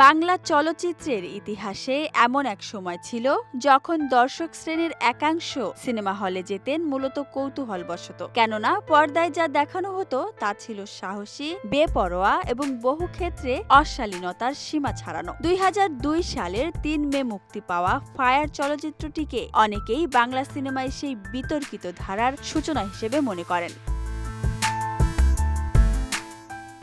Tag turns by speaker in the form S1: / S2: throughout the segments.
S1: বাংলা চলচ্চিত্রের ইতিহাসে এমন এক সময় ছিল যখন দর্শক শ্রেণীর একাংশ সিনেমা হলে যেতেন মূলত কৌতূহলবশত। কেননা পর্দায় যা দেখানো হতো তা ছিল সাহসী, বেপরোয়া এবং বহু ক্ষেত্রে অশালীনতার সীমা ছাড়ানো। ২০০২ সালের ৩ মে মুক্তি পাওয়া ফায়ার চলচ্চিত্রটিকে অনেকেই বাংলা সিনেমায় সেই বিতর্কিত ধারার সূচনা হিসেবে মনে করেন।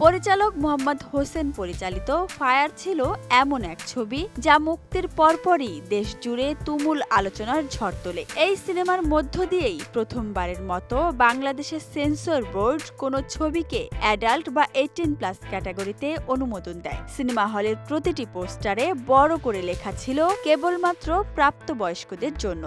S1: পরিচালক মোহাম্মদ হোসেন পরিচালিত ফায়ার ছিল এমন এক ছবি যা মুক্তির পরপরই দেশ জুড়ে তুমুল আলোচনার ঝড় তোলে। এই সিনেমার মধ্য দিয়েই প্রথমবারের মতো বাংলাদেশের সেন্সর বোর্ড কোনো ছবিকে অ্যাডাল্ট বা 18+ ক্যাটাগরিতে অনুমোদন দেয়। সিনেমা হলের প্রতিটি পোস্টারে বড় করে লেখা ছিল কেবলমাত্র প্রাপ্তবয়স্কদের জন্য।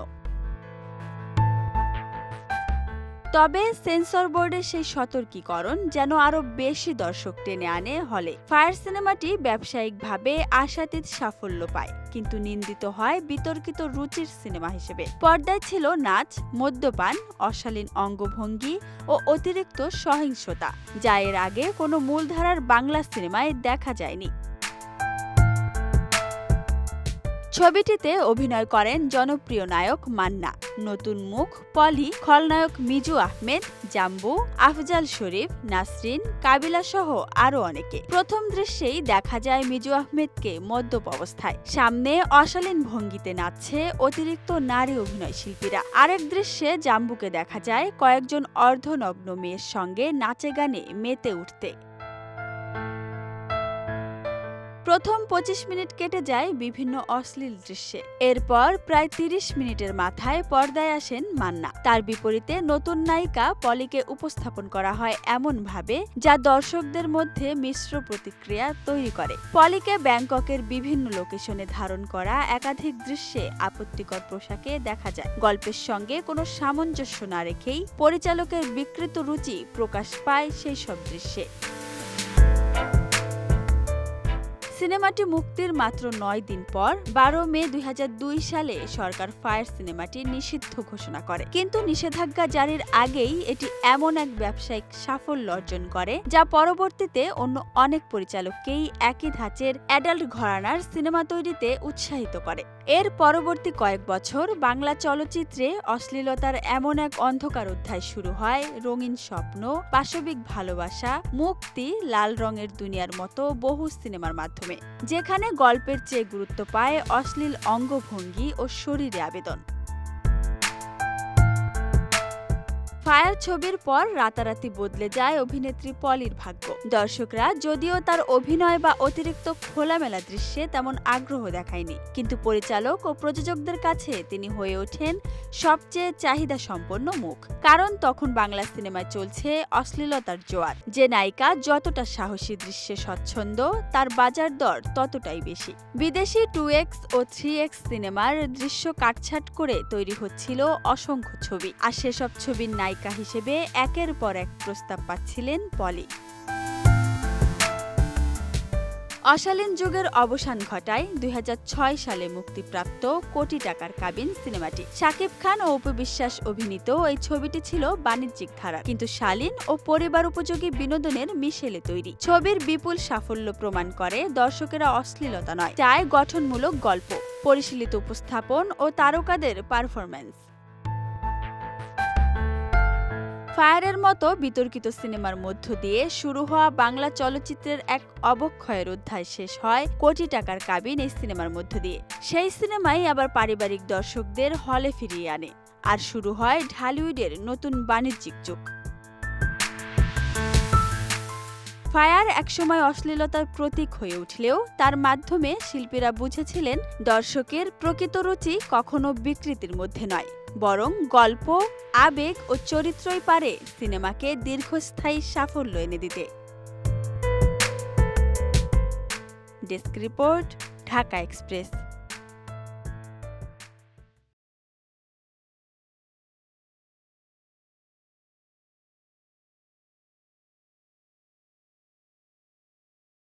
S1: তবে সেন্সর বোর্ডের সেই সতর্কীকরণ যেন আরো বেশি দর্শক টেনে আনে হলে। ফায়ার সিনেমাটি ব্যবসায়িকভাবে আশাতীত সাফল্য পায়, কিন্তু নিন্দিত হয় বিতর্কিত রুচির সিনেমা হিসেবে। পর্দায় ছিল নাচ, মদ্যপান, অশালীন অঙ্গভঙ্গি ও অতিরিক্ত সহিংসতা, যা এর আগে কোনো মূলধারার বাংলা সিনেমায় দেখা যায়নি। ছবিটিতে অভিনয় করেন জনপ্রিয় নায়ক মান্না, নতুন মুখ পলি, খলনায়ক মিজু আহমেদ, জাম্বু, আফজাল শরীফ, নাসরিন, কাবিলা সহ আরো অনেকে। প্রথম দৃশ্যেই দেখা যায় মিজু আহমেদকে মদ্যপ অবস্থায়, সামনে অশালীন ভঙ্গিতে নাচছে অতিরিক্ত নারী অভিনয় শিল্পীরা। আরেক দৃশ্যে জাম্বুকে দেখা যায় কয়েকজন অর্ধনগ্ন মেয়ের সঙ্গে নাচে গানে মেতে উঠতে। প্রথম ২৫ মিনিট কেটে যায় বিভিন্ন অশ্লীল দৃশ্যে। এরপর প্রায় ৩০ মিনিটের মাথায় পর্দায় আসেন মান্না। তার বিপরীতে নতুন নায়িকা পলিকে উপস্থাপন করা হয় এমনভাবে যা দর্শকদের মধ্যে মিশ্র প্রতিক্রিয়া তৈরি করে। পলিকে ব্যাংককের বিভিন্ন লোকেশনে ধারণ করা একাধিক দৃশ্যে আপত্তিকর পোশাকে দেখা যায়। গল্পের সঙ্গে কোনো সামঞ্জস্য না রেখেই পরিচালকের বিকৃত রুচি প্রকাশ পায় সেই সব দৃশ্যে। সিনেমাটি মুক্তির মাত্র ৯ দিন পর ১২ মে ২০০২ সালে সরকার ফায়ার সিনেমাটি নিষিদ্ধ ঘোষণা করে। কিন্তু নিষেধাজ্ঞা জারির আগেই এটি এমন এক ব্যবসায়িক সাফল্য অর্জন করে যা পরবর্তীতে অন্য অনেক পরিচালককেই একই ধাঁচের অ্যাডাল্ট ঘরানার সিনেমা তৈরিতে উৎসাহিত করে। এর পরবর্তী কয়েক বছর বাংলা চলচ্চিত্রে অশ্লীলতার এমন এক অন্ধকার অধ্যায় শুরু হয় রঙিন স্বপ্ন, পাশবিক ভালোবাসা, মুক্তি, লাল রঙের দুনিয়ার মতো বহু সিনেমার মাধ্যমে, যেখানে গল্পের চেয়ে গুরুত্ব পায় অশ্লীল অঙ্গভঙ্গি ও শরীরে আবেদন। ফায়ার ছবির পর রাতারাতি বদলে যায় অভিনেত্রী পলির ভাগ্য। দর্শকরা যদিও তার অভিনয় বা অতিরিক্ত খোলামেলা দৃশ্যে তেমন আগ্রহ দেখায়নি, কিন্তু পরিচালক ও প্রযোজকদের কাছে তিনি হয়ে ওঠেন সবচেয়ে চাহিদা সম্পন্ন মুখ। কারণ তখন বাংলা সিনেমায় চলছে অশ্লীলতার জোয়ার। যে নায়িকা যতটা সাহসী দৃশ্যে স্বচ্ছন্দ, তার বাজার দর ততটাই বেশি। বিদেশি 2X ও 3X সিনেমার দৃশ্য কাটছাট করে তৈরি হচ্ছিল অসংখ্য ছবি, আর সেসব ছবির নায়িকা হিসেবে একের পর এক প্রস্তাব পাচ্ছিলেন পলি। অশালীন যুগের অবসান ঘটায় ২০০৬ সালে মুক্তিপ্রাপ্ত কোটি টাকার কাবিন সিনেমাটি। শাকিব খান ও অপু বিশ্বাস অভিনীত এই ছবিটি ছিল বাণিজ্যিক ধারা, কিন্তু শালীন ও পরিবার উপযোগী বিনোদনের মিশেলে তৈরি। ছবির বিপুল সাফল্য প্রমাণ করে দর্শকেরা অশ্লীলতা নয়, চায় গঠনমূলক গল্প, পরিশীলিত উপস্থাপন ও তারকাদের পারফরম্যান্স। ফায়ারের মতো বিতর্কিত সিনেমার মধ্য দিয়ে শুরু হওয়া বাংলা চলচ্চিত্রের এক অবক্ষয়ের অধ্যায় শেষ হয় কোটি টাকার কাবিন এই সিনেমার মধ্য দিয়ে। সেই সিনেমাই আবার পারিবারিক দর্শকদের হলে ফিরিয়ে আনে, আর শুরু হয় ঢালিউডের নতুন বাণিজ্যিক যুগ। ফায়ার একসময় অশ্লীলতার প্রতীক হয়ে উঠলেও তার মাধ্যমে শিল্পীরা বুঝেছিলেন দর্শকের প্রকৃত রুচি কখনো বিকৃতির মধ্যে নয়, বরং গল্প, আবেগ ও চরিত্রই পারে সিনেমাকে দীর্ঘস্থায়ী সাফল্য এনে দিতে। Desk report, Dhaka express.